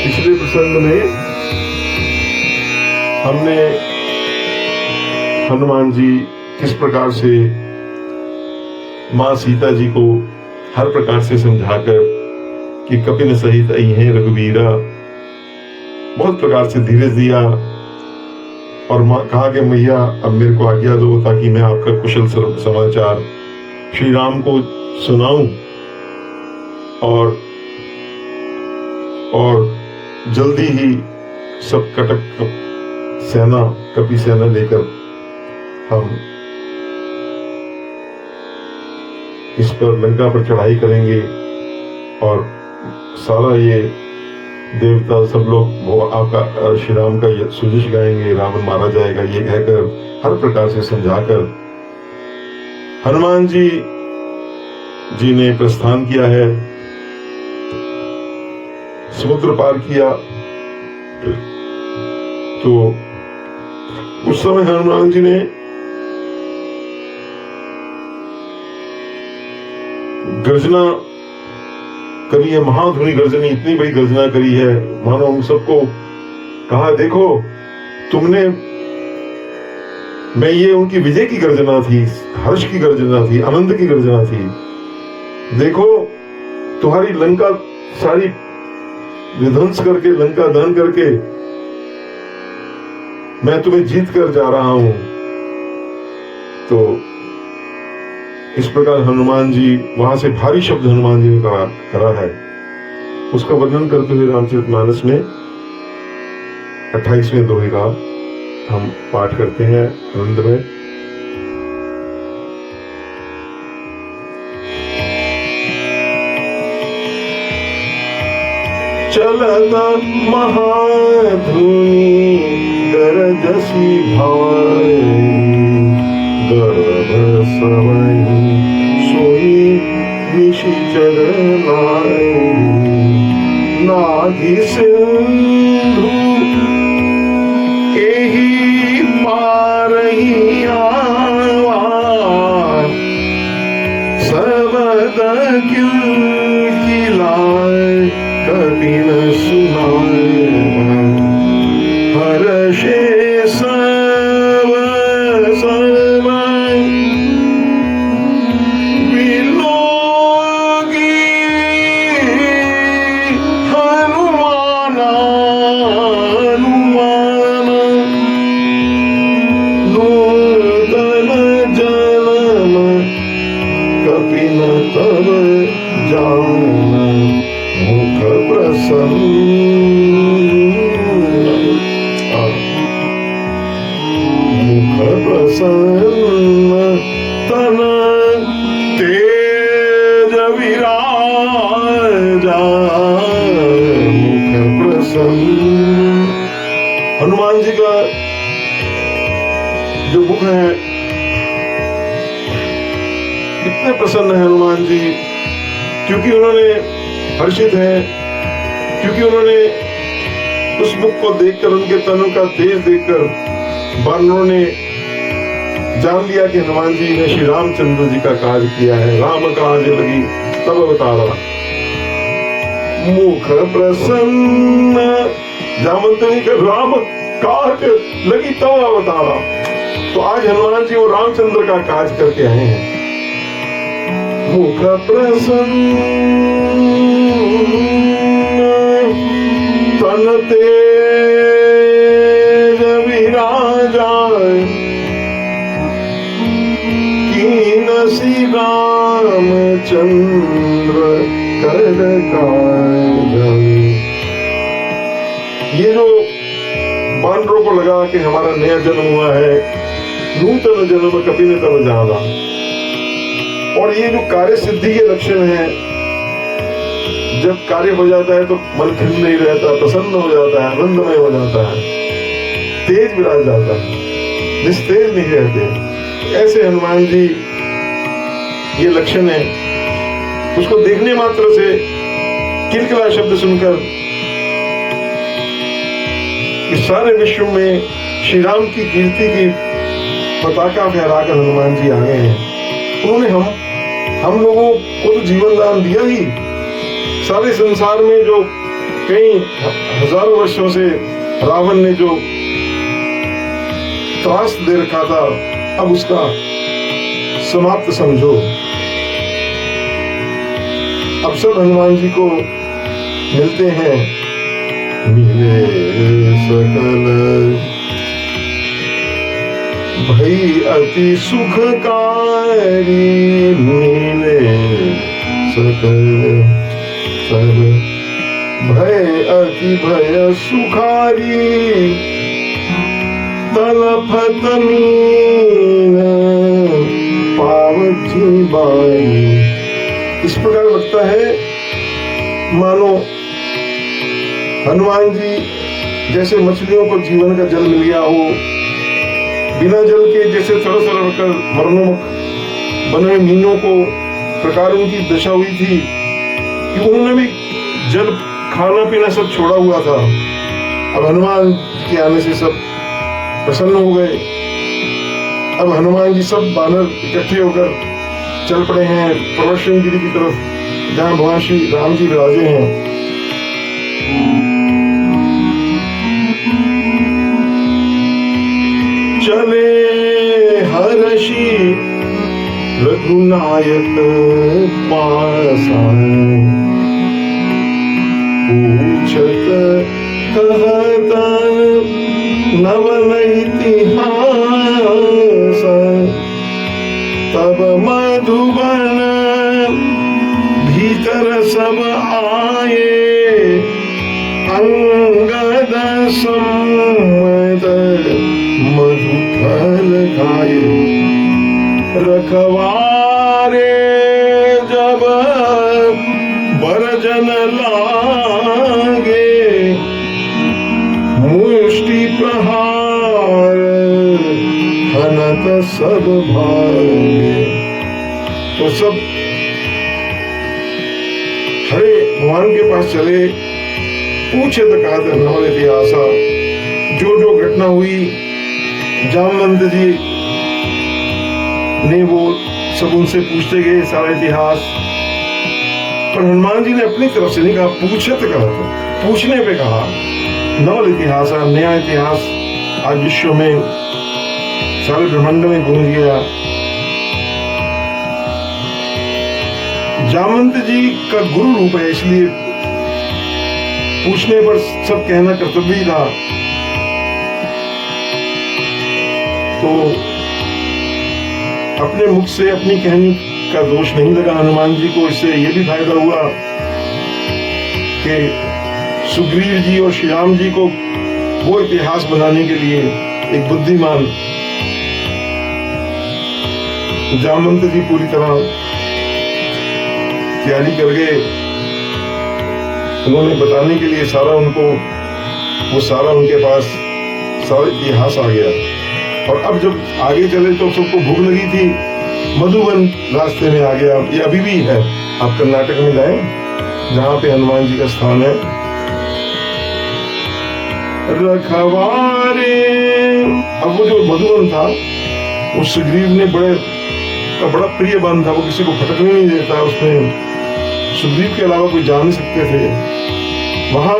पिछले प्रसंग में हमने हनुमान जी किस प्रकार से मां सीता जी को हर प्रकार से समझाकर कि कपिन सहित आई हैं रघुवीरा, बहुत प्रकार से धीरज दिया और कहा कि मैया अब मेरे को आज्ञा दो ताकि मैं आपका कुशल समाचार श्री राम को सुनाऊं और जल्दी ही सब कटक सेना कपि सेना लेकर हम इस पर लंका पर चढ़ाई करेंगे और सारा ये देवता सब लोग वो आपका श्री राम का सुजश गाएंगे, रावण मारा जाएगा, ये कहकर हर प्रकार से समझाकर हनुमान जी ने प्रस्थान किया है, समुद्र पार किया। तो उस समय हनुमान जी ने गर्जना करी है, महाध्वनि गर्जनी, इतनी बड़ी गर्जना करी है, मानो हम सबको कहा देखो तुमने, मैं ये उनकी विजय की गर्जना थी, हर्ष की गर्जना थी, आनंद की गर्जना थी। देखो तुम्हारी लंका सारी विध्वंस करके, लंका दहन करके मैं तुम्हें जीत कर जा रहा हूं। तो इस प्रकार हनुमान जी वहां से भारी शब्द हनुमान जी ने करा है, उसका वर्णन करते हुए रामचरितमानस में 28वें दोहे का हम पाठ करते हैं आनंद में। चलत महाधुनि गरजसी भाई, गर्भ समय सोई निशिचर नाई, नाधि सिंधु एही पारही आवा, सबद किलाए कभी न सुनाए, हर्षे सब विलोगी हनुमाना नूतन जन्म कपिन तब जान, मुख प्रसन्न तन तेज विराजा, मुख प्रसन्न। हनुमान जी का जो मुख है, कितने प्रसन्न है हनुमान जी, क्योंकि उन्होंने हर्षित है, क्योंकि उन्होंने उस मुख को देखकर, उनके तनु का तेज देखकर वानरों ने जान लिया कि हनुमान जी ने श्री रामचंद्र जी का कार्य किया है। राम काज लगी तब अवतारा, मुख प्रसन्न, जामंत नहीं कर राम काज लगी तब अवतारा। तो आज हनुमान जी वो रामचंद्र का काज करके आए हैं। मुख प्रसन्न तन तेज विराजा, श्री रामचंद्र कर काज। ये जो बानरों को लगा कि हमारा नया जन्म हुआ है, नूतन जन्म कपिल तब जाना, और ये जो कार्य सिद्धि के लक्षण है, जब कार्य हो जाता है तो मन खिल नहीं रहता, प्रसन्न हो जाता है, आनंदमय हो जाता है, तेज विराज जाता है, निस्तेज नहीं रहते। ऐसे हनुमान जी ये लक्षण है। उसको देखने मात्र से, किलकिला शब्द सुनकर इस सारे विश्व में श्री राम की कीर्ति की पताका फहराकर हनुमान जी आ गए हैं। उन्होंने हम लोगों को तो जीवन दान दिया ही, सारे संसार में जो कई हजारों वर्षों से रावण ने जो त्रास दे रखा था, अब उसका समाप्त समझो। अब सब हनुमान जी को मिलते हैं, मिले सकल भई अति सुखकारी, मिले सकल सब भय अति भय सुखारी, तलफत मीन पावत जीवाई। इस प्रकार लगता है मानो हनुमान जी जैसे मछलियों को जीवन का जल मिल गया हो, बिना जल के जैसे तरह तरह कर मरणोमुख बने मीनों को प्रकार उनकी दशा हुई थी कि उन्होंने भी जल खाना पीना सब छोड़ा हुआ था। अब हनुमान के आने से सब प्रसन्न हो गए। अब हनुमान जी सब बानर इकट्ठे होकर चल पड़े हैं प्रवशन गिरी की तरफ, जहां भगवान श्री राम जी विराजे हैं। चले हर्षि रघुनायक पासा, पूछत कहत नवन इतिहास, तब मधुबन भीतर सब आए, अंगद सम्मत मधुफल खाए। रखवारे जब बरजन लागे, मुष्टि प्रहार हनत सब भागे। तो सब खड़े भगवान के पास चले, पूछे तो कहा था नवल इतिहासा, जो जो घटना हुई जामवंत जी ने वो सब उनसे पूछते गए सारा इतिहास। पर हनुमान जी ने अपनी तरफ से नहीं कहा, पूछे तो कहा था, पूछने पे कहा नवल इतिहास, नया इतिहास आज विश्व में सारे ब्रह्मांड में गूंज गया। जामवंत जी का गुरु रूप है, इसलिए पूछने पर सब कहना कर्तव्य ही था। तो अपने मुख से अपनी कहनी का दोष नहीं लगा हनुमान जी को। इससे यह भी फायदा हुआ कि सुग्रीव जी और श्री राम जी को वो इतिहास बनाने के लिए एक बुद्धिमान जामवंत जी पूरी तरह तैयारी कर गए। उन्होंने बताने के लिए सारा उनको, वो सारा उनके पास सारा इतिहास आ गया। और अब जब आगे चले तो सबको भूख लगी थी, मधुबन रास्ते में आ गया। ये अभी भी है, आप कर्नाटक में जाएं जहां पे हनुमान जी का स्थान है। रखवारे, अब वो जो मधुबन था वो सुग्रीव ने बड़ा प्रिय वन था, वो किसी को भटकने नहीं देता। उसमें सुग्रीव के अलावा कोई जा नहीं सकते थे। वहां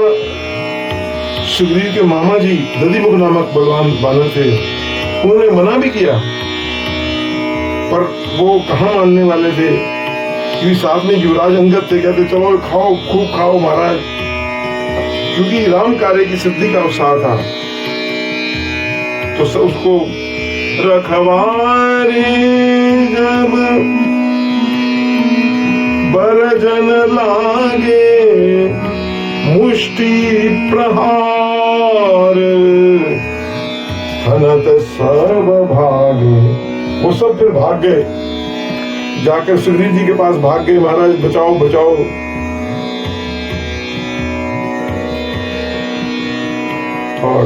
सुग्रीव के मामा जी दधिमुख नामक बलवान बानर थे, उन्होंने मना भी किया, पर वो कहाँ मानने वाले थे, क्योंकि साथ में युवराज अंगद थे। कहते चलो खाओ, खूब खाओ महाराज, क्योंकि राम कार्य की सिद्धि का उत्साह था। तो उसको रखवारे जब बरजन लागे, मुष्टि प्रहार जात सब भागे। वो सब फिर भाग गए, जाकर सुग्रीव जी के पास भाग गए, महाराज बचाओ बचाओ। और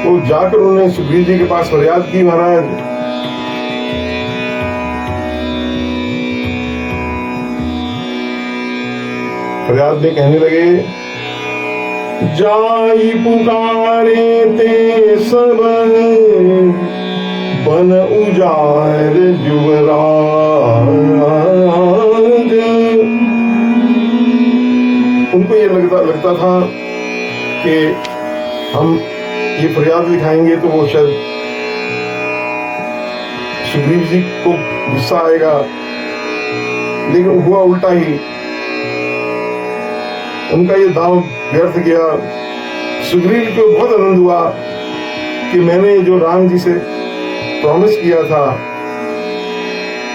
तो जाकर उन्होंने सुग्रीव जी के पास फरियाद की, महाराज फरियाद में कहने लगे, जाई पुकारे ते सब बन उजाड़ युवराज। उनको ये लगता था कि हम ये फरियाद लिखाएंगे तो वो शायद सुग्रीव जी को गुस्सा आएगा, लेकिन हुआ उल्टा ही। उनका ये दांव व्यर्थ गया। सुग्रीव को बहुत आनंद हुआ कि मैंने जो राम जी से प्रॉमिस किया था,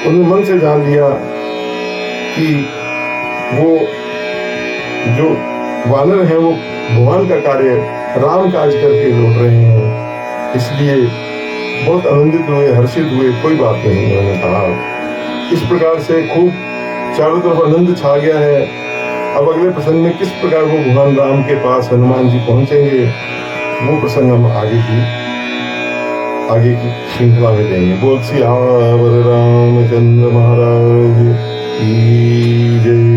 उन्होंने मन से जान लिया कि वो जो वानर हैं वो भगवान का कार्य राम काज करके लौट रहे हैं, इसलिए बहुत आनंदित हुए, हर्षित हुए। कोई बात नहीं, उन्होंने कहा। इस प्रकार से खूब चारों तरफ आनंद छा गया है। अब अगले प्रसंग में किस प्रकार वो भगवान राम के पास हनुमान जी पहुंचेंगे, वो प्रसंग हम आगे की श्रृंखला में देंगे। बोल सियावर रामचंद्र महाराज की जय।